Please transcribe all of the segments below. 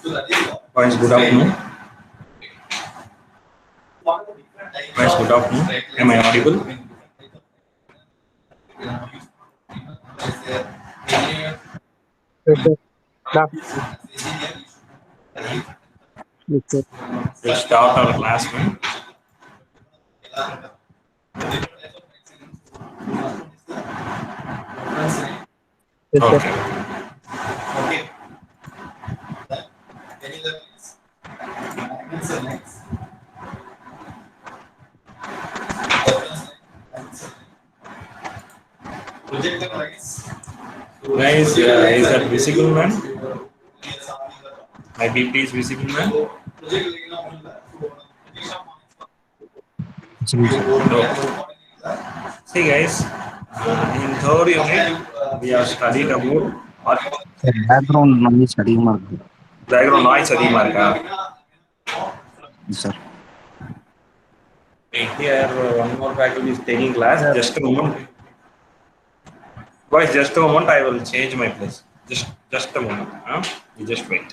Boys, good afternoon. Boys, good afternoon. Am I audible? Yes, sir. That, yes, sir. We'll start our class, man. Yes, sir. Okay. Guys, is that visible, man? My BP is visible, man? No. See, guys, in third unit, we have studied about Background noise அதிகமா இருக்கு background noise அதிகமா இருக்கா? Sir. Here, one more faculty is taking class. Just a moment. Boys, just a moment. I will change my place. Just a moment. Huh? You just wait.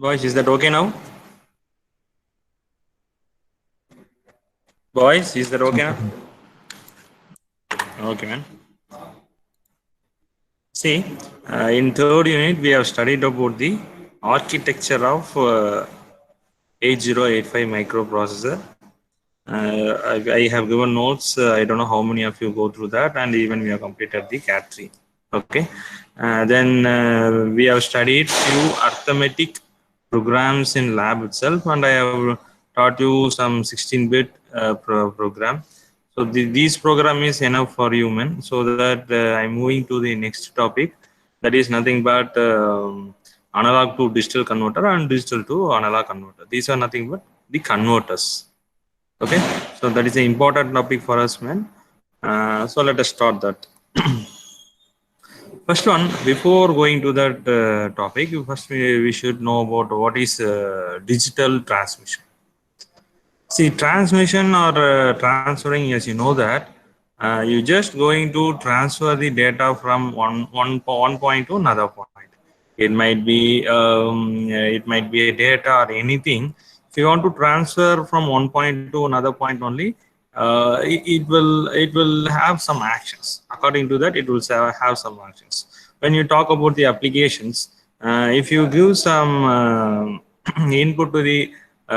Boys, is that okay now? Boys, is that okay now? Okay, man. See, in third unit, we have studied about the architecture of 8085 microprocessor. I have given notes. I don't know how many of you go through that, and even we have completed the CAT3. Okay. Then we have studied few arithmetic programs in lab itself, and I have taught you some 16-bit program. So this program is enough for you, man. So that I'm moving to the next topic. That is nothing but analog to digital converter and digital to analog converter. These are nothing but the converters. Okay, so that is an important topic for us, man. So let us start that. First one, before going to that topic, first we should know about what is digital transmission. See, transmission or transferring, as you know that, you just going to transfer the data from one point to another point. It might be a data or anything. If you want to transfer from one point to another point only, it will have some actions. According to that, it will have some actions. When you talk about the applications, if you give some input to the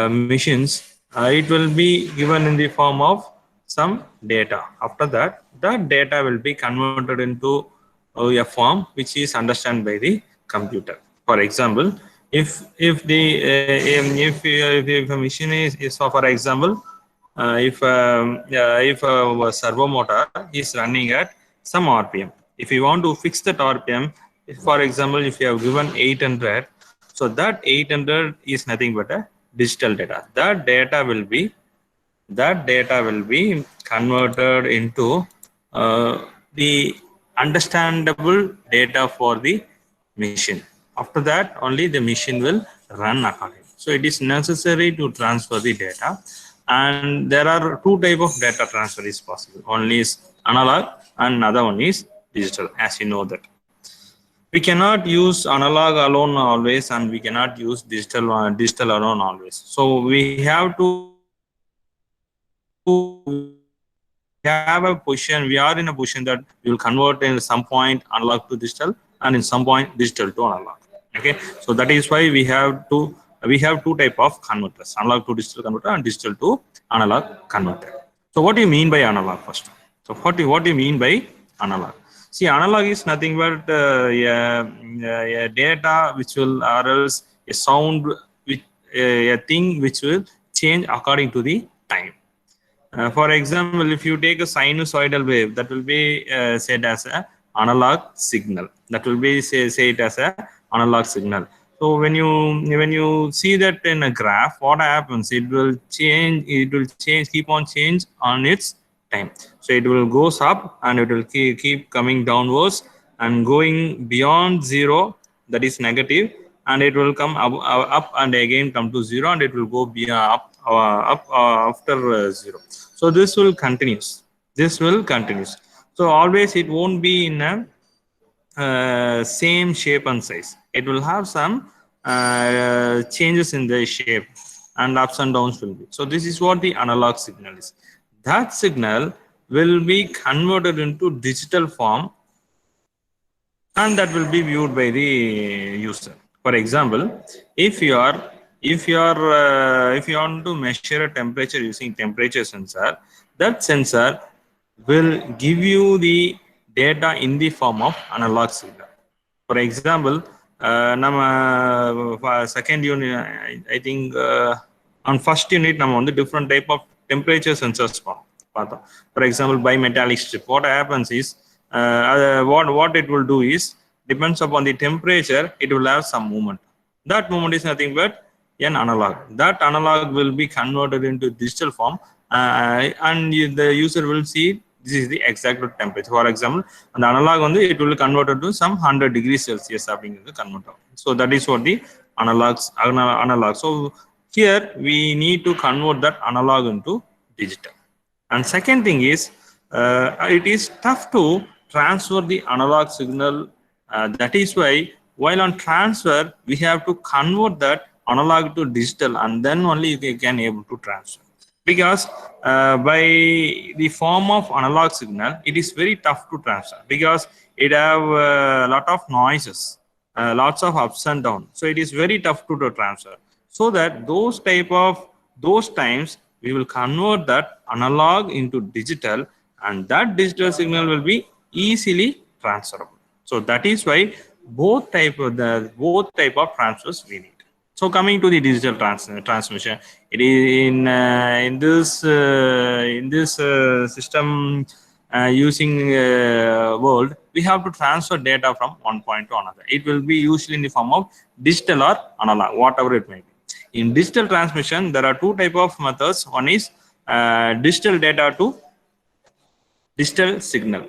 machines, it will be given in the form of some data. After that, that data will be converted into a form which is understood by the computer. For example, if a machine is so for example, if a servo motor is running at some RPM, if you want to fix that RPM, if, for example, if you have given 800, so that 800 is nothing but a digital data. That data will be converted into the understandable data for the machine. After that, only the machine will run accordingly. So it is necessary to transfer the data, and there are two type of data transfer is possible. One is analog, and another one is digital. As you know that we cannot use analog alone always, and we cannot use digital alone always. So we have to have a position, we are in a position that we will convert in some point analog to digital, and in some point digital to analog. Okay, so that is why we have two type of converters: analog to digital converter and digital to analog converter. So what do you mean by analog first? So what do you mean by analog? See, analog is nothing but a data which will, or else a sound, which a thing which will change according to the time. For example, if you take a sinusoidal wave, that will be said as a analog signal. That will be say it as a analog signal. So when you see that in a graph, what happens? It will change. Keep on change on its time. So it will goes up and it will keep coming downwards and going beyond zero. That is negative, and it will come up and again come to zero, and it will go beyond up after zero. So this will continues. So always it won't be in a same shape and size. It will have some changes in the shape, and ups and downs will be. So this is what the analog signal is. That signal will be converted into digital form, and that will be viewed by the user. For example, if you want to measure a temperature using temperature sensor, that sensor will give you the data in the form of analog signal. For example, second unit, I think on first unit, on the different type of temperature sensors. For example, bimetallic strip. What happens is, what it will do is, depends upon the temperature, it will have some movement. That movement is nothing but an analog. That analog will be converted into digital form, and the user will see this is the exact temperature. For example, the analog it will convert it to some 100 degrees Celsius converter. So that is what the analog. So here we need to convert that analog into digital. And second thing is, it is tough to transfer the analog signal. That is why while on transfer, we have to convert that analog to digital, and then only you can able to transfer. Because by the form of analog signal, it is very tough to transfer, because it have a lot of noises, lots of ups and downs. So it is very tough to transfer. So that those times we will convert that analog into digital, and that digital signal will be easily transferable. So that is why both type of transfers we need. So coming to the digital transmission, it is in this system using world, we have to transfer data from one point to another. It will be usually in the form of digital or analog, whatever it may be. In digital transmission, there are two type of methods. One is digital data to digital signal.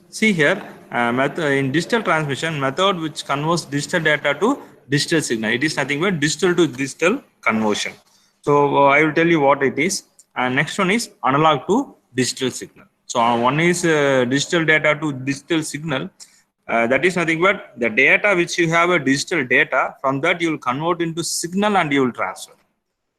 See here, in digital transmission method which converts digital data to digital signal. It is nothing but digital to digital conversion. So I will tell you what it is. And next one is analog to digital signal. So one is digital data to digital signal. That is nothing but the data which you have a digital data, from that you will convert into signal and you will transfer.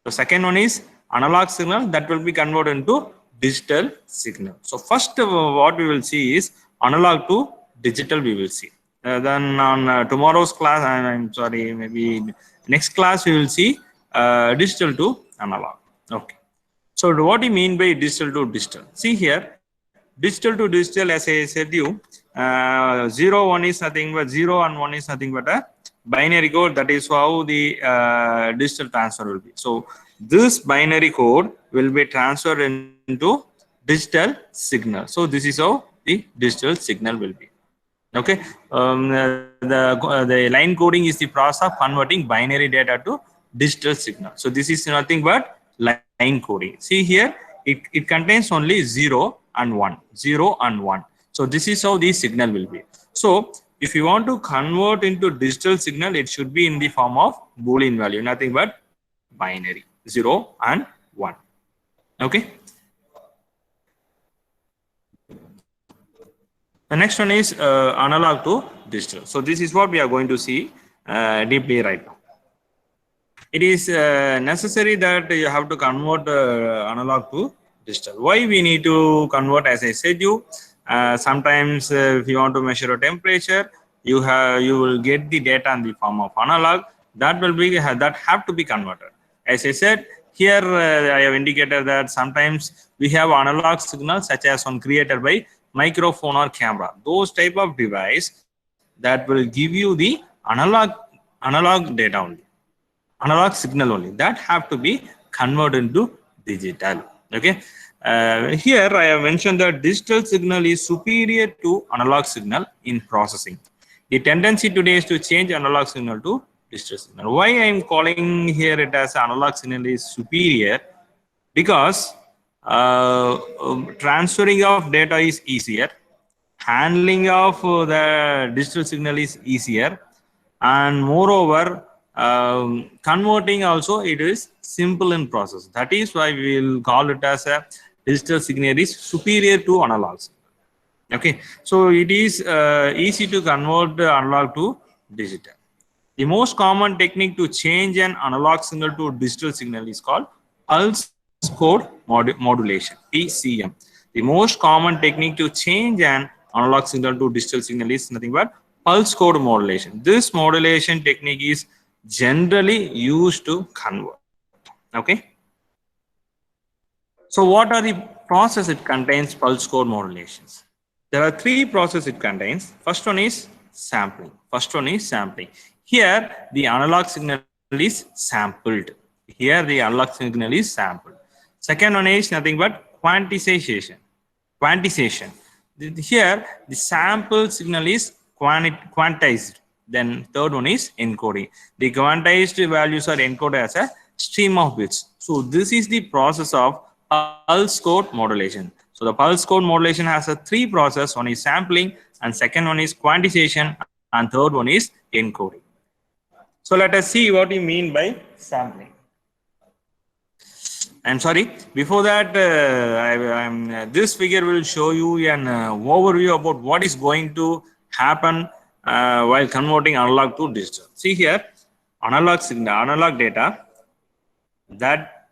The second one is analog signal, that will be converted into digital signal. So first what we will see is analog to digital we will see. Then on tomorrow's class, I'm sorry, maybe next class we will see digital to analog. Okay. So what do you mean by digital to digital? See here, digital to digital, as I said you, 0 1 is nothing but 0 and 1 is nothing but a binary code. That is how the digital transfer will be. So this binary code will be transferred into digital signal. So this is how the digital signal will be. Okay, the line coding is the process of converting binary data to digital signal. So this is nothing but line coding. See here, it contains only 0 and 1, 0 and 1. So this is how the signal will be. So if you want to convert into digital signal, it should be in the form of Boolean value, nothing but binary, 0 and 1. Okay. The next one is analog to digital. So this is what we are going to see deeply right now. It is necessary that you have to convert analog to digital. Why we need to convert? As I said you, sometimes if you want to measure a temperature, you will get the data in the form of analog. That will be that have to be converted. As I said here, I have indicated that sometimes we have analog signals such as one created by microphone or camera. Those type of device that will give you the analog data only, analog signal only, that have to be converted into digital. Okay. Here I have mentioned that digital signal is superior to analog signal in processing. The tendency today is to change analog signal to digital signal. Why I am calling here it as analog signal is superior? Because transferring of data is easier, handling of the digital signal is easier, and moreover converting also it is simple in process. That is why we will call it as a digital signal is superior to analog signal. Okay, so it is easy to convert the analog to digital. The most common technique to change an analog signal to digital signal is called pulse code modulation, PCM. The most common technique to change an analog signal to digital signal is nothing but pulse code modulation. This modulation technique is generally used to convert. Okay. So what are the process it contains pulse code modulations? There are three processes it contains. First one is sampling. Here the analog signal is sampled. Second one is nothing but quantization. Here the sample signal is quantized. Then third one is encoding. The quantized values are encoded as a stream of bits. So this is the process of pulse code modulation. So the pulse code modulation has a three process. One is sampling, and second one is quantization, and third one is encoding. So let us see what you mean by sampling. I'm sorry, before that this figure will show you an overview about what is going to happen while converting analog to digital. See here, analog signal, analog data, that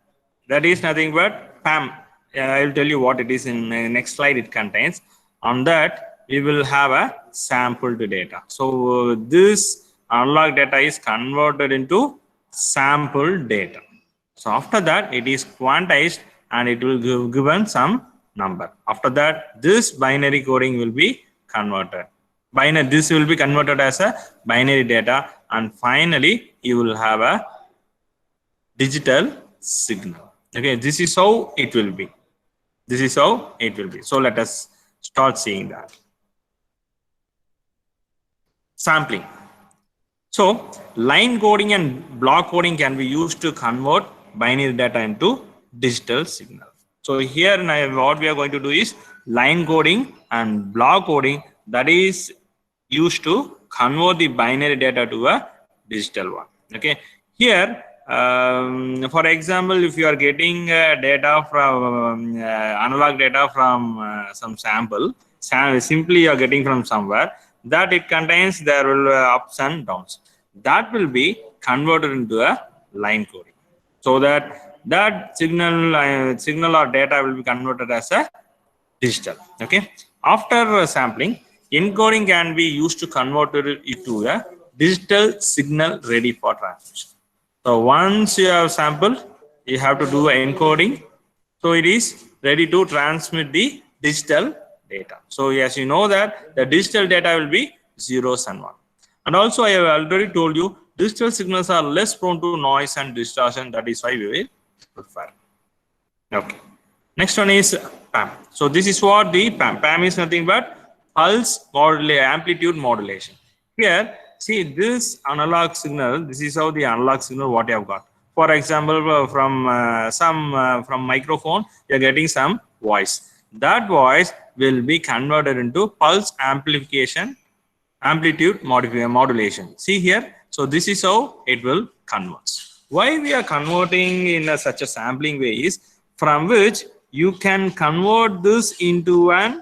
is nothing but PAM. I will tell you what it is in the next slide it contains. On that we will have a sampled data. So this analog data is converted into sampled data. So after that it is quantized and it will give given some number. After that this binary coding will be converted. This will be converted as a binary data, and finally you will have a digital signal. Okay, this is how it will be. So let us start seeing that. Sampling. So line coding and block coding can be used to convert binary data into digital signal. So here what we are going to do is line coding and block coding, that is used to convert the binary data to a digital one. Okay, here for example, if you are getting data from analog data from some sample, simply you are getting from somewhere, that it contains there will ups and downs, that will be converted into a line coding, so that signal or data will be converted as a digital. Okay, after sampling, encoding can be used to convert it into a digital signal ready for transmission. So once you have sampled, you have to do encoding, so it is ready to transmit the digital data. So as you know that the digital data will be zeros and one. And also I have already told you digital signals are less prone to noise and distortion. That is why we will prefer. Okay. Next one is PAM. So this is what the PAM. PAM is nothing but pulse amplitude modulation. Here, see this analog signal. This is how the analog signal what you have got. For example, from from microphone, you are getting some voice. That voice will be converted into pulse amplitude modulation. See here. So this is how it will convert. Why we are converting in such a sampling way is from which you can convert this into an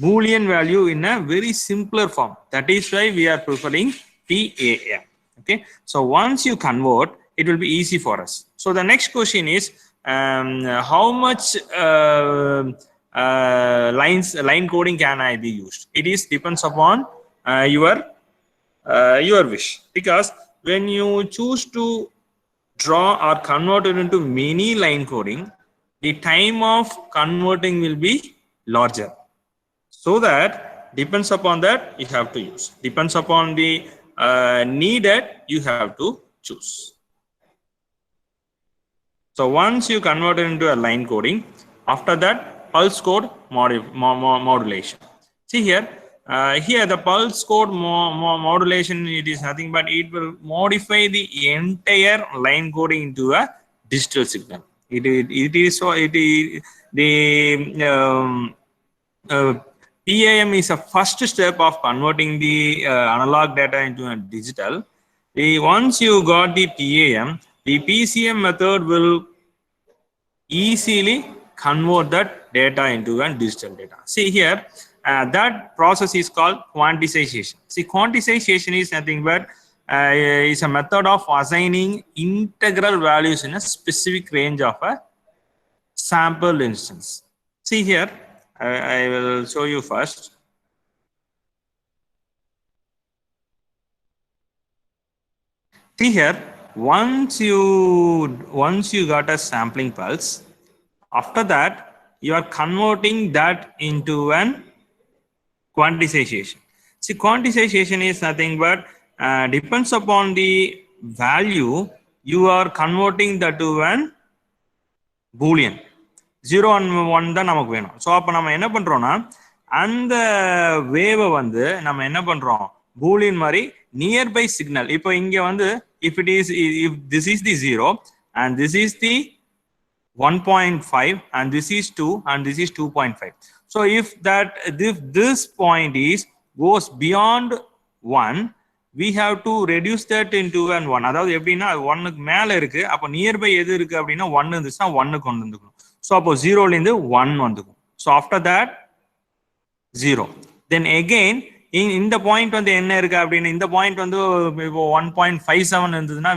Boolean value in a very simpler form. That is why we are preferring PAM. Okay. So once you convert, it will be easy for us. So the next question is how much line coding can I be used? It is depends upon your wish, because when you choose to draw or convert it into many line coding, the time of converting will be larger. So that depends upon that you have to use. Depends upon the needed you have to choose. So once you convert it into a line coding, after that pulse code modulation. See here, here the pulse code modulation, it is nothing but it will modify the entire line coding into a digital signal. It is so the PAM is a first step of converting the analog data into a digital. Once you got the PAM, the PCM method will easily convert that data into a digital data. See here, that process is called quantization. See, quantization is nothing but is a method of assigning integral values in a specific range of a sample instance. See here, I will show you first. See here, once you got a sampling pulse, after that you are converting that into an quantization. See, quantization is nothing but depends upon the value you are converting that to an Boolean. 0 and 1 தான் நமக்கு வேணும். So அப்போ நம்ம என்ன பண்றோம்னா அந்த வேவை வந்து நம்ம என்ன பண்றோம், பூலியன் மாதிரி நியர்பை சிக்னல். இப்போ இங்க வந்து if this is the 0 and this is the 1.5 and this is 2 and this is 2.5. So if this point goes beyond 1, we have to reduce that into an 1. அதாவது எப்படின்னா 1க்கு மேல இருக்கு, அப்போ நியர்பை எது இருக்கு அப்படின்னா 1 இருந்துச்சுன்னா 1 கொண்டு வந்துக்கணும். ஸோ அப்போ 0ல இருந்து 1 வந்துக்கும். So after that 0. Then again இந்த பாயிண்ட் வந்து என்ன இருக்கு அப்படின்னு, இந்த பாயிண்ட் வந்து இப்போ 1.57 இருந்ததுன்னா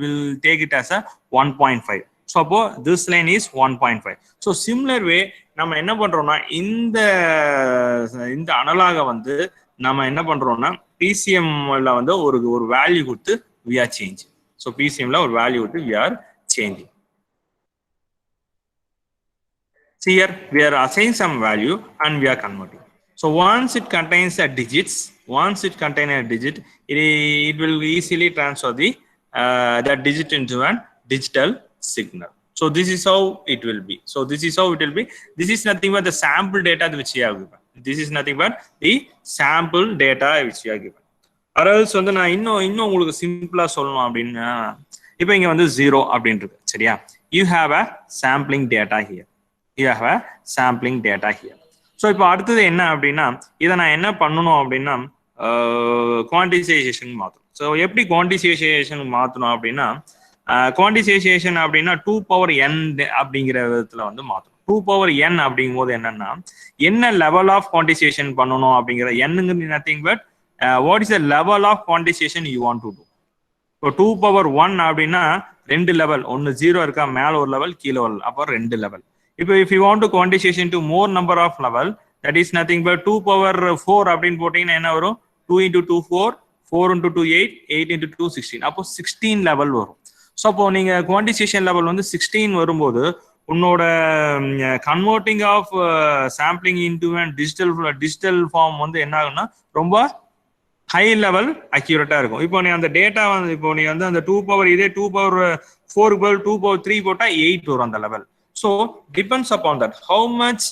will take it as a 1.5. So அப்போ this line is 1.5. So similar வே நம்ம என்ன பண்றோம்னா இந்த அனலாக வந்து நம்ம என்ன பண்றோம்னா பிசிஎம்ல வந்து ஒரு வேல்யூ கொடுத்து we are changing. ஸோ பிசிஎம்ல ஒரு வேல்யூ கொடுத்து we are changing. See here, we are assigning some value and we are converting. So once it contains a digits, it will easily transfer that digit into a digital signal. So this is how it will be. This is nothing but the sample data which we have given. This is nothing but the sample data which we are given. Or else வந்து நான் இன்னும் உங்களுக்கு சிம்பிளா சொல்லணும் அப்படின்னா, இப்போ இங்க வந்து 0 அப்படின்னு இருக்கு, சரியா? You have a sampling data here. So இப்போ அடுத்தது என்ன அப்படின்னா, இதை நான் என்ன பண்ணணும் அப்படின்னா குவான்டிசைசேஷன் மாற்றணும். ஸோ எப்படி குவான்டிசைசேஷன் மாற்றணும் அப்படின்னா, குவான்டிசைசேஷன் அப்படின்னா 2n அப்படிங்கிற விதத்துல வந்து மாற்றணும். 2n அப்படிங்கும் போது என்னன்னா, என்ன லெவல் ஆஃப் குவான்டிசேஷன் பண்ணணும் அப்படிங்கிற என்னங்கிறது nothing but what is the level of quantization you want to do. இப்போ 2n அப்படின்னா 2 லெவல், ஒன்று 0 இருக்கா, மேல ஒரு லெவல் கீழே ஒரு, அப்போ 2 லெவல். இப்போ if you want to quantization to more number of level, that is nothing but 2^4 அப்படின்னு போட்டீங்கன்னா என்ன வரும், 2 into 2 4, 4 into 2 8, 8 into 2 16, அப்போ 16 லெவல் வரும். ஸோ அப்போ நீங்க குவான்டிசேஷன் லெவல் வந்து 16 வரும்போது உன்னோட converting of sampling into digital form வந்து என்ன ஆகும்னா ரொம்ப ஹை லெவல் அக்யூரேட்டா இருக்கும். இப்போ நீ அந்த டேட்டா வந்து இப்போ நீ வந்து அந்த 2 பவர் இதே 2 பவர் 4 பவர் 2 பவர் 3 போட்டா 8 வரும் அந்த level. So depends upon that how much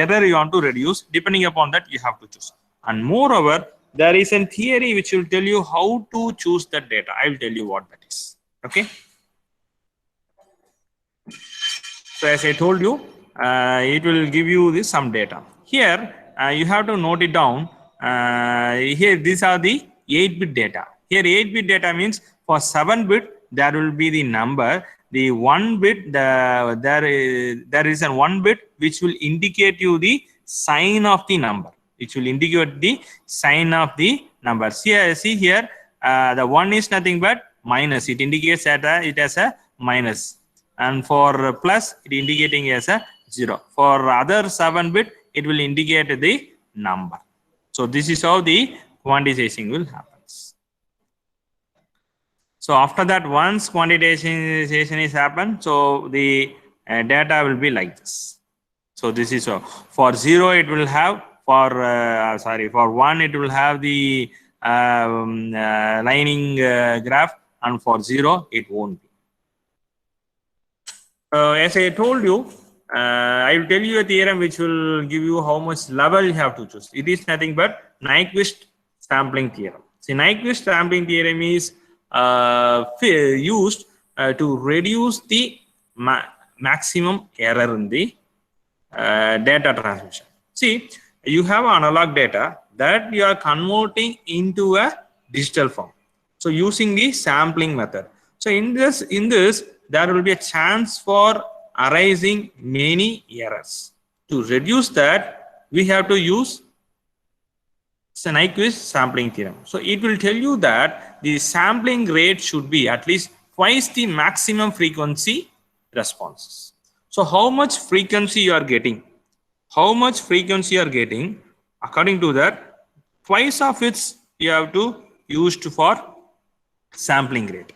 error you want to reduce. Depending upon that you have to choose. And moreover, there is a theory which will tell you how to choose that data. I will tell you what that is. Okay. So as I told you, it will give you this some data. Here you have to note it down. Here these are the 8-bit data. Here 8-bit data means for 7-bit there will be the number. The 1-bit there is an 1-bit which will indicate you the sign of the number. Which will indicate the sign of the number. See here the 1 is nothing but minus. It indicates that it has a minus. And for plus it indicating as a 0. For other 7-bit it will indicate the number. So this is how the quantization will happen. So after that, once quantization is happened, so the data will be like this. So this is so for 0 it will have for 1 it will have the lining graph, and for 0 it won't be. As I told you, I will tell you a theorem which will give you how much level you have to choose. It is nothing but Nyquist sampling theorem. See, Nyquist sampling theorem is used to reduce the maximum error in the data transmission. See, you have analog data that you are converting into a digital form. So using the sampling method. So in this there will be a chance for arising many errors. To reduce that, we have to use Nyquist sampling theorem. So it will tell you that the sampling rate should be at least twice the maximum frequency responses. So how much frequency you are getting? How much frequency you are getting? According to that, twice of it you have to use for sampling rate.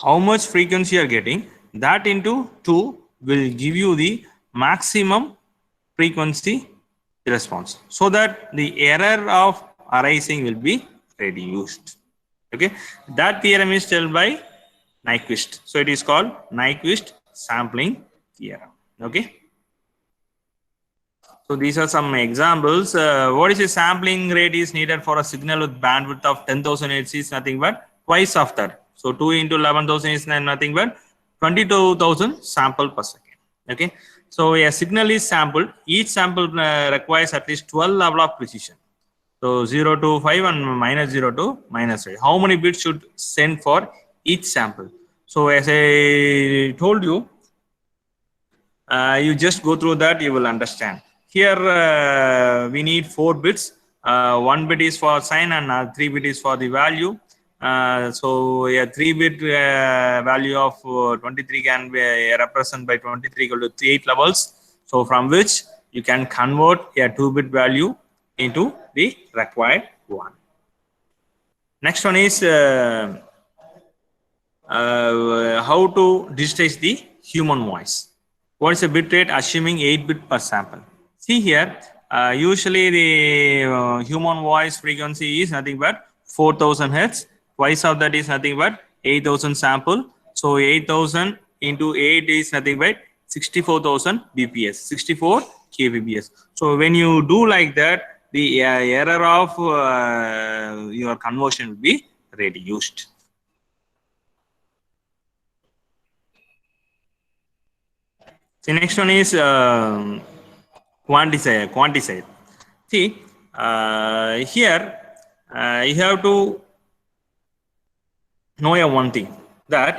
How much frequency you are getting, that into 2 will give you the maximum frequency response, so that the error of arising will be reduced. Okay, that theorem is told by Nyquist. So it is called Nyquist sampling theorem. Okay. So these are some examples. What is the sampling rate is needed for a signal with bandwidth of 10,000 Hz is nothing but twice of that. So 2 into 11,000 is nothing but 22,000 sample per second. Okay. So a signal is sampled. Each sample requires at least 12 level of precision. So 0 to 5 and minus 0 to minus 5. How many bits should send for each sample? So as I told you, you just go through that, you will understand. Here we need 4 bits. 1 bit is for sign and 3 bit is for the value. So a 3-bit value of 23 can be represented by 23 equal to 8 levels. So from which you can convert a 2-bit value into the required one. Next one is how to digitize the human voice. What is the bit rate assuming 8-bit per sample? See here, usually the human voice frequency is nothing but 4,000 Hz. Twice of that is nothing but 8,000 sample. So 8,000 into 8 is nothing but 64,000 BPS, 64 kbps. So when you do like that, the error of your conversion will be reduced. The next one is quantifier. See, here you have to know one thing, that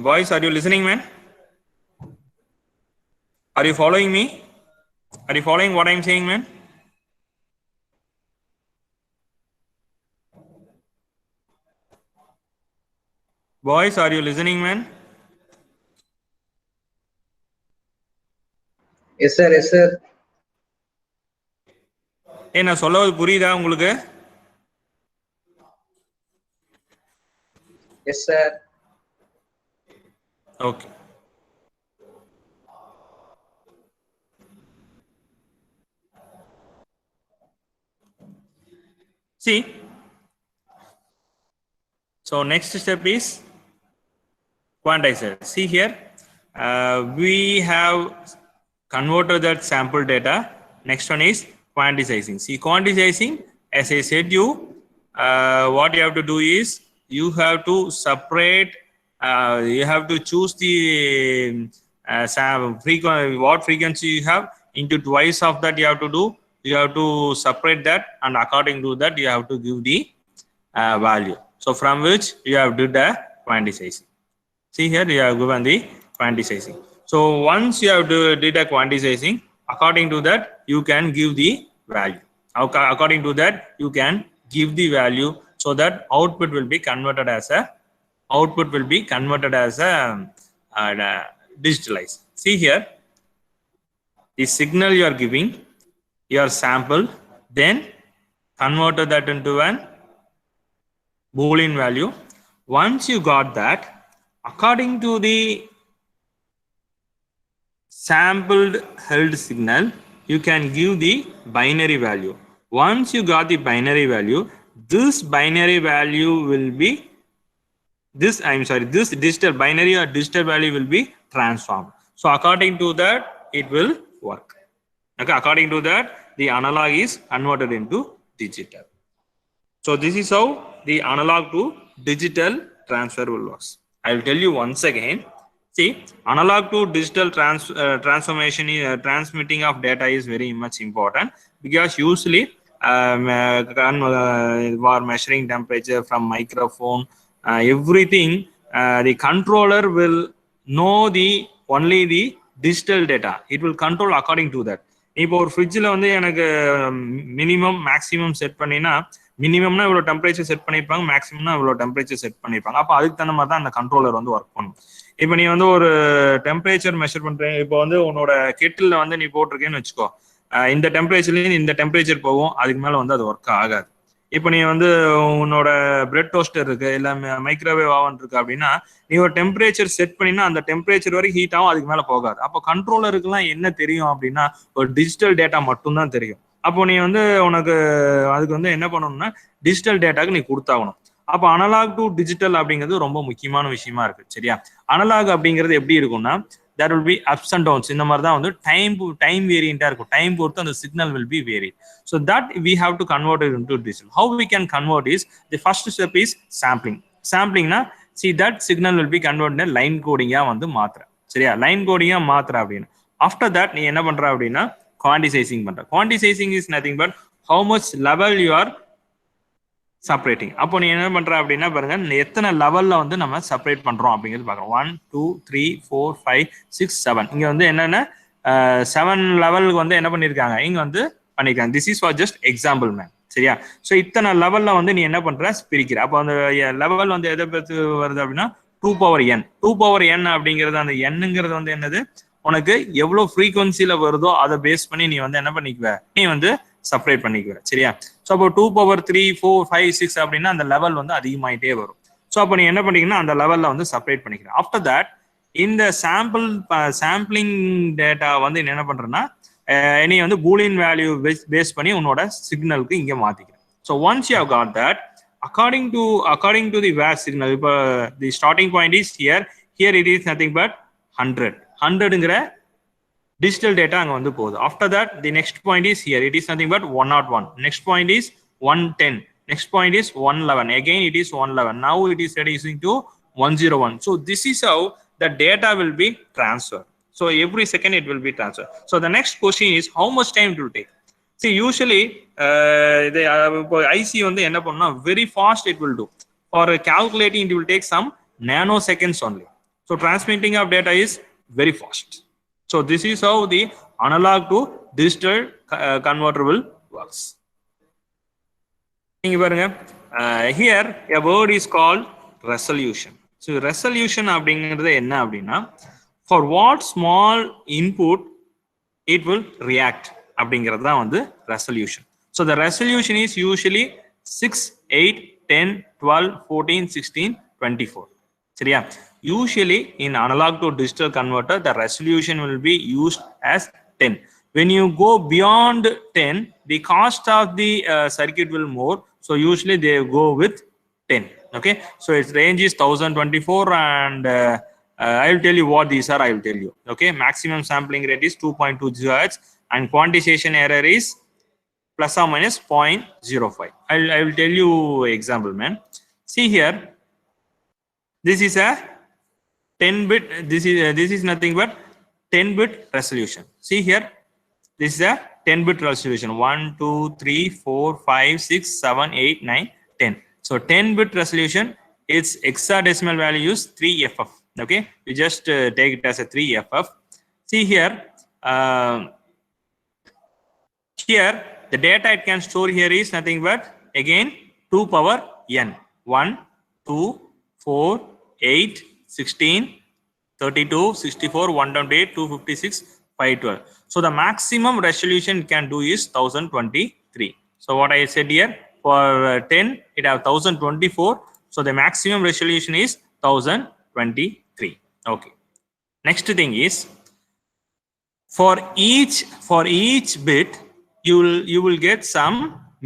voice, are you listening, man? Are you following me? Are you following what I'm saying, man? Boys, are you listening, man? Yes, sir. Yes, sir. நான் சொல்றது புரியுதா உங்களுக்கு? Yes, sir. Okay. See, so next step is quantizer. See here, we have converted that sample data. Next one is quantizing. See, quantizing, as I said you, what you have to do is you have to separate, you have to choose the what frequency you have into twice of that you have to do. You have to separate that, and according to that you have to give the value. So from which you have to do the quantizing. See here, you have given the quantizing. So once you have to do the quantizing, according to that you can give the value. According to that you can give the value, so that output will be converted as a digitalized. See here, the signal you are giving, your sample, then converted that into an Boolean value. Once you got that, according to the sampled held signal, you can give the binary value. Once you got the binary value, this binary value will be this digital binary or digital value will be transformed. So according to that it will work. Okay, according to that the analog is converted into digital. So this is how the analog to digital transfer will work. I will tell you once again. See, analog to digital transformation, transmitting of data is very much important, because usually for measuring temperature from microphone, everything, the controller will know only the digital data. It will control according to that. இப்போ ஒரு ஃப்ரிட்ஜில் வந்து எனக்கு minimum maximum set பண்ணினா, மினிமம்னா இவ்வளோ temperature set பண்ணியிருப்பாங்க, மேக்ஸிமம்னா இவ்வளோ temperature set பண்ணியிருப்பாங்க. அப்போ அதுக்கு தகுந்த மாதிரி தான் அந்த கண்ட்ரோலர் வந்து ஒர்க் பண்ணும். இப்போ நீ வந்து ஒரு டெம்பரேச்சர் மெஷர் பண்ணுறேன், இப்போ வந்து உன்னோட கெட்டில் வந்து நீ போட்டிருக்கேன்னு வச்சுக்கோ, இந்த டெம்பரேச்சர்லேயும் இந்த டெம்பரேச்சர் போகும், அதுக்கு மேலே வந்து அது ஒர்க் ஆகாது. இப்போ நீ வந்து உன்னோட பிரெட் டோஸ்டர் இருக்கு, இல்லை மைக்ரோவேவ் ஆவன் இருக்கு அப்படின்னா, நீ ஒரு டெம்பரேச்சர் செட் பண்ணினா அந்த டெம்பரேச்சர் வரைக்கும் ஹீட் ஆகும், அதுக்கு மேலே போகாது. அப்போ கண்ட்ரோலருக்குலாம் என்ன தெரியும் அப்படின்னா, ஒரு டிஜிட்டல் டேட்டா மட்டும்தான் தெரியும். அப்போ நீ வந்து உனக்கு அதுக்கு வந்து என்ன பண்ணணும்னா டிஜிட்டல் டேட்டாக்கு நீ கொடுத்தாகணும். அப்போ அனலாக் டு டிஜிட்டல் அப்படிங்கிறது ரொம்ப முக்கியமான விஷயமா இருக்கு. சரியா? அனலாக் அப்படிங்கிறது எப்படி இருக்கும்னா, there will be ups and downs. இந்த மாதிரி தான் வந்து டைம் வேரியண்டா இருக்கும். டைம் பொறுத்து அந்த signal will be varied. So that we have to convert it into digital. How we can convert is, the first step is sampling. Sampling-na, see that signal will be converted in line coding-ஆ வந்து மாத்துற. சரியா? Line கோடிங்கா மாத்துற அப்படின்னா, after that நீ என்ன பண்ற அப்படின்னா quantizing பண்ற. Quantizing is nothing but how much level you are separating. அப்போ நீ என்ன பண்ற அப்படின்னா பாருங்க, எத்தனை லெவல்ல வந்து நம்ம செப்பரேட் பண்றோம் அப்படிங்கிறது பார்க்கறோம். 1 2 3 4 5 6 7. இங்க வந்து என்னன்னா 7 லெவலுக்கு வந்து என்ன பண்ணிருக்காங்க, இங்க வந்து பண்ணிருக்காங்க. This is for just example man. சரியா? ஸோ இத்தனை லெவல்ல வந்து நீ என்ன பண்ற, பிரிக்கிற. அப்போ அந்த லெவல் வந்து எதை பத்தி வருது அப்படின்னா 2 power n. 2 power n அப்படிங்கிறது, அந்த என்னங்கிறது வந்து என்னது, உனக்கு எவ்வளவு ஃப்ரீக்வன்சில வருதோ அதை பேஸ் பண்ணி நீ வந்து என்ன பண்ணிக்குவ, நீ வந்து செப்பரேட் பண்ணிக்குவ. சரியா? ஸோ அப்போ 2 power 3 4 5 6 அப்படின்னா அந்த லெவல் வந்து அதிகமாயிட்டே வரும். ஸோ அப்போ நீ என்ன பண்ணிக்கன்னா அந்த லெவல்ல வந்து செப்பரேட் பண்ணிக்கிற. ஆஃப்டர் தட் இந்த சாம்பிளிங் டேட்டா வந்து என்ன பண்றேன்னா, நீ வந்து பூலியன் வேல்யூ பேஸ் பண்ணி உன்னோட சிக்னலுக்கு இங்க மாத்திக்கிற. So once you have got that, according to the VAS signal, the starting point is here it is nothing but 100ங்கிற digital data அங்க வந்து போகுது. After that the next point is here, it is nothing but 101. Next point is 110. Next point is 111. Again it is 111. Now it is reducing to 101. So this is how the data will be transferred. So every second it will be transferred. So the next question is, how much time it will take? See, usually the IC வந்து என்ன பண்ணா, very fast it will do. For calculating it will take some nanoseconds only. So transmitting of data is very fast. So this is how the analog to digital converter will works. இங்க பாருங்க, here a word is called resolution. So resolution அப்படிங்கிறது என்ன அப்படின்னா for what small input it will react அப்படிங்கிறது தான் வந்து resolution. So the resolution is usually 6, 8, 10, 12, 14, 16, 24. சரியா? Usually in analog to digital converter the resolution will be used as 10. When you go beyond 10 the cost of the circuit will more, so usually they go with 10. Okay, so its range is 1024 and I will tell you what these are. I will tell you. Okay, maximum sampling rate is 2.2 GHz and quantization error is plus or minus 0.05. I will tell you example, man. See here, this is a 10-bit. This is nothing but 10-bit resolution. See here, this is a 10-bit resolution. 1, 2, 3, 4, 5, 6, 7, 8, 9, 10. So 10-bit resolution. Its hexadecimal value is 3FF. Okay, you just take it as a 3FF. See here, here the data it can store here is nothing but again 2 power n. 1, 2, 4, 8, 16, 32, 64, 128, 256, 512. So the maximum resolution it can do is 1023. So what I said here, for 10 it have 1024. So the maximum resolution is 1023. Okay, next thing is for each bit you will get some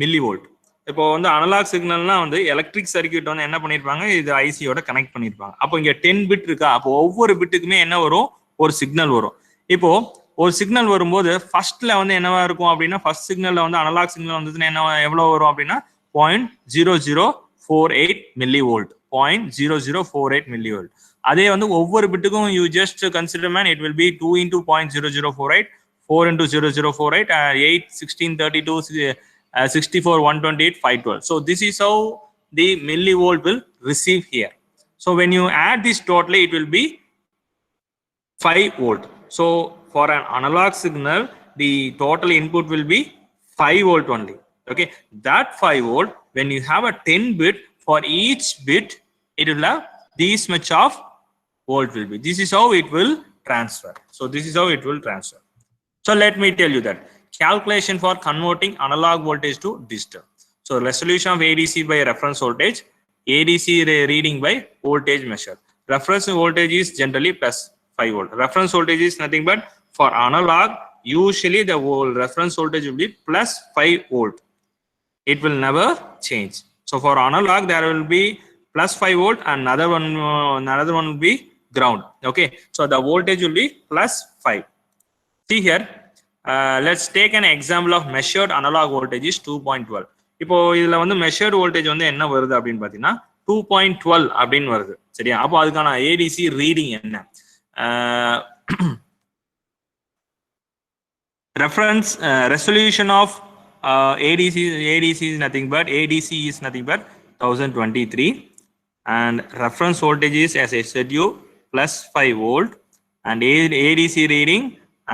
millivolt. இப்போ வந்து analogue சிக்னல்னா வந்து electric circuit வந்து என்ன பண்ணிருப்பாங்க, இது ஐசியோட connect பண்ணிருப்பாங்க. அப்போ இங்க 10 பிட் இருக்கா, அப்போ ஒவ்வொரு பிட்டுக்குமே என்ன வரும், ஒரு சிக்னல் வரும். இப்போ ஒரு சிக்னல் வரும்போது ஃபர்ஸ்ட்ல வந்து என்னவா இருக்கும் அப்படின்னா, ஃபர்ஸ்ட் சிக்னல்ல வந்து அனலாக் சிக்னல் வந்ததுன்னா என்ன எவ்வளவு வரும் அப்படின்னா 0.0048 மில்லிவோல்ட். 0.0048 மில்லிவோல்ட். அதே வந்து ஒவ்வொரு பிட்டுக்கும் you just consider man, it will be 2 into 0.0048, 4 into 0048, 8, 16, 32, 64, 128, 512. So this is how the millivolt will receive here. So when you add this totally, it will be 5 volt. So for an analog signal, the total input will be 5 volt only. Okay, that 5 volt, when you have a 10 bit, for each bit it will have this much of volt will be. This is how it will transfer. So this is how it will transfer. So let me tell you that calculation for converting analog voltage to digital. So resolution of ADC by reference voltage, ADC reading by voltage measure. Reference voltage is generally plus 5 volt. Reference voltage is nothing but for analog, usually the reference voltage will be plus 5 volt. It will never change. So for analog, there will be plus 5 volt and another one will be ground. Okay, so the voltage will be plus 5. See here, let's take an example of measured analog voltage is 2.12. இப்போ இதுல வந்து measured voltage வந்து என்ன வருது அப்படின்னு பாத்தீங்கன்னா 2.12 அப்படின்னு வருது. சரியா? அப்போ அதுக்கான ADC ரீடிங் என்ன? Reference resolution of ADC is nothing but 1023 and reference voltage is, as I said you, plus 5 volt and ADC reading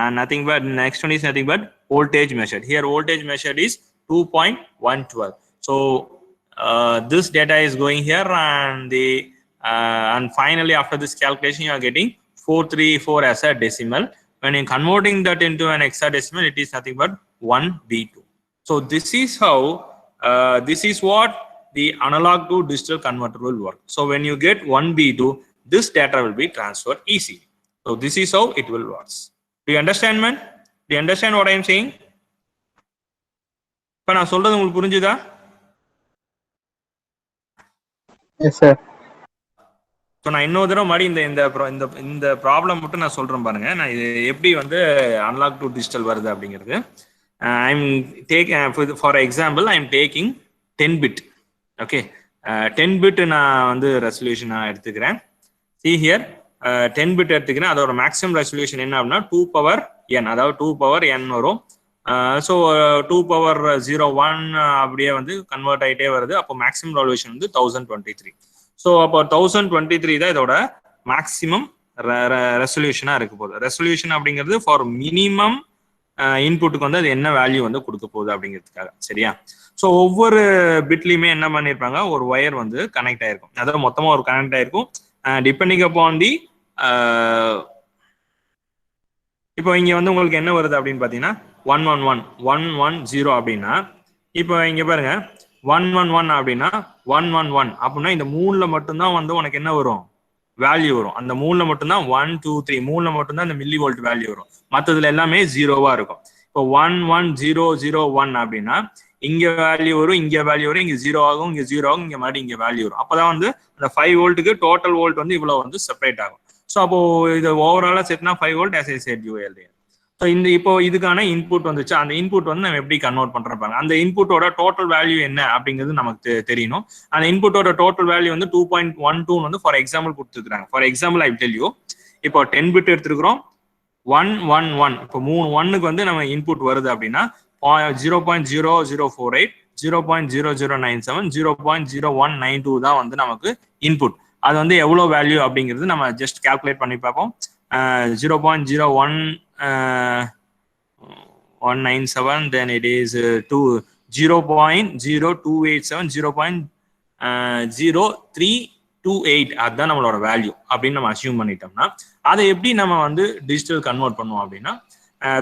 and nothing but next one is nothing but voltage measured. Here voltage measured is 2.112. So this data is going here and and finally after this calculation you are getting 434 as a decimal. When you're converting that into an hexadecimal, it is nothing but 1B2. So this is how this is what the analog to digital converter will work. So when you get 1B2, this data will be transferred easily. So this is how it will work. Do you understand, man? Do you understand what I am saying? இப்ப நான் சொல்றது உங்களுக்கு புரிஞ்சுதா? Yes sir. So நான் இன்னொரு தடவை மாதிரி இந்த ப்ராப்ளம் மட்டும் நான் சொல்றேன் பாருங்க. நான் இது எப்படி வந்து அனலாக் டு டிஜிட்டல் வருது அப்படிங்கிறது. I'm take for example I am taking 10 bit. Okay, 10 bit நான் வந்து ரெசல்யூஷன் எடுத்துக்கிறேன். See here, 10 பிட் எடுத்துக்கிறேன். அதோட மேக்ஸிமம் ரெசல்யூஷன் என்ன அப்படின்னா 2 power n, அதாவது 2 power n வரும். ஸோ 2 power 01 அப்படியே வந்து கன்வெர்ட் ஆகிட்டே வருது. அப்போ மேக்ஸிமம் ரெசல்யூஷன் வந்து 1023. ஸோ அப்போ 1023 தான் இதோட மேக்ஸிமம் ரெசல்யூஷனா இருக்க போகுது. ரெசல்யூஷன் அப்படிங்கிறது ஃபார் மினிமம் இன்புட்டுக்கு வந்து அது என்ன வேல்யூ வந்து கொடுக்க போகுது அப்படிங்கிறதுக்காக. சரியா? ஸோ ஒவ்வொரு பிட்லையுமே என்ன பண்ணியிருப்பாங்க, ஒரு ஒயர் வந்து கனெக்ட் ஆயிருக்கும். அதாவது மொத்தமாக ஒரு கனெக்ட் ஆயிருக்கும். depending upon the இப்போ இங்க வந்து உங்களுக்கு என்ன வருது அப்படின்னு பாத்தீங்கன்னா 111 110 அப்படின்னா இப்போ இங்க பாருங்க 111 அப்படின்னா 111 அப்படின்னா இந்த மூணுல மட்டும்தான் வந்து உனக்கு என்ன வரும் வேல்யூ வரும். அந்த மூணுல மட்டும்தான் 1 2 3 மூணுல மட்டும்தான் இந்த மில்லி வோல்ட் வேல்யூ வரும். மற்றதுல எல்லாமே ஜீரோவா இருக்கும். இப்போ 11001 அப்படின்னா இங்க வேல்யூ வரும், இங்க வேல்யூ வரும், இங்க ஜீரோ ஆகும், இங்க ஜீரோ ஆகும், இங்க மறுபடியும் இங்க வேல்யூ வரும். அப்பதான் வந்து அந்த 5 வோல்ட்டுக்கு டோட்டல் வோல்ட் வந்து இவ்வளவு வந்து செப்பரேட் ஆகும். ஸோ அப்போ இது ஓவராலா செட்னா 5 volt as I said you earlier. So இப்போ இதுக்கான இன்புட் வந்துச்சு. அந்த இன்புட் வந்து நம்ம எப்படி கன்வெர்ட் பண்றோம், அந்த இன்புட்டோட டோட்டல் வேல்யூ என்ன அப்படிங்கிறது நமக்கு தெரியணும். அந்த இன்புட்டோட டோட்டல் வேல்யூ வந்து 2.12 வந்து ஃபார் எக்ஸாம்பிள் கொடுத்துருக்காங்க. For example I tell you, இப்போ 10 பிட் எடுத்துருக்கிறோம், 111 இப்போ 3 ஒன்னுக்கு வந்து நம்ம இன்புட் வருது அப்படின்னா 0.0048 0.0097 0.0192 தான் வந்து நமக்கு இன்புட். அது வந்து எவ்வளவு வேல்யூ அப்படிங்கிறது நம்ம ஜஸ்ட் கால்குலேட் பண்ணி பார்ப்போம். 0.0197, then it is 0.0287 0.0328 அதுதான் நம்மளோட வேல்யூ அப்படின்னு நம்ம அசியூம் பண்ணிட்டோம்னா அதை எப்படி நம்ம வந்து டிஜிட்டல் கன்வெர்ட் பண்ணுவோம் அப்படின்னா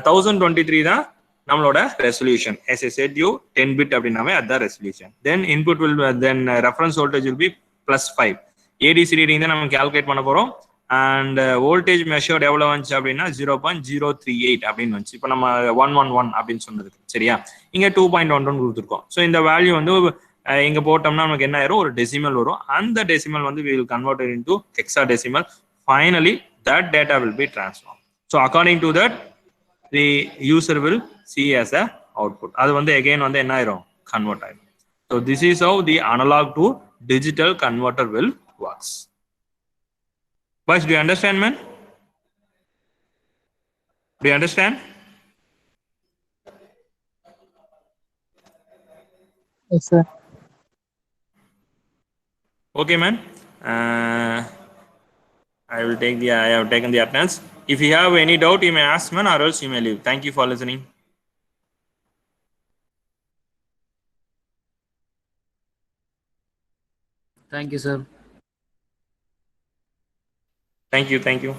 1023 தான் நம்மளோட resolution. as I said you 10 bit அப்படின்னாவே அதுதான் resolution. then input will then reference voltage will be +5. ADC reading தான் நம்ம கால்குலேட் பண்ண போறோம். அண்ட் வோல்டேஜ் மெஷர்ட் எவ்வளவு வந்துச்சு அப்படின்னா 0.038 அப்படின்னு வந்துச்சு. இப்போ நம்ம 111 அப்படின்னு சொன்னதுக்கு சரியா, இங்க 2.11 கொடுத்துருக்கோம். ஸோ இந்த வேல்யூ வந்து இங்க போட்டோம்னா நமக்கு என்ன ஆயிரும், ஒரு டெசிமல் வரும். அந்த டெசிமல் வந்து we will convert it into hexadecimal. Finally that data will be transformed. So according to that the user will see as a output. அது வந்து again வந்து என்ன ஆயிரும், convert ஆயிரும். So this is how the analog to digital converter will works. Boys, do you understand, man? Do you understand? Yes, sir. Okay, man. I have taken the attendance. If you have any doubt, you may ask, man, or else you may leave. Thank you for listening. Thank you, sir. Thank you.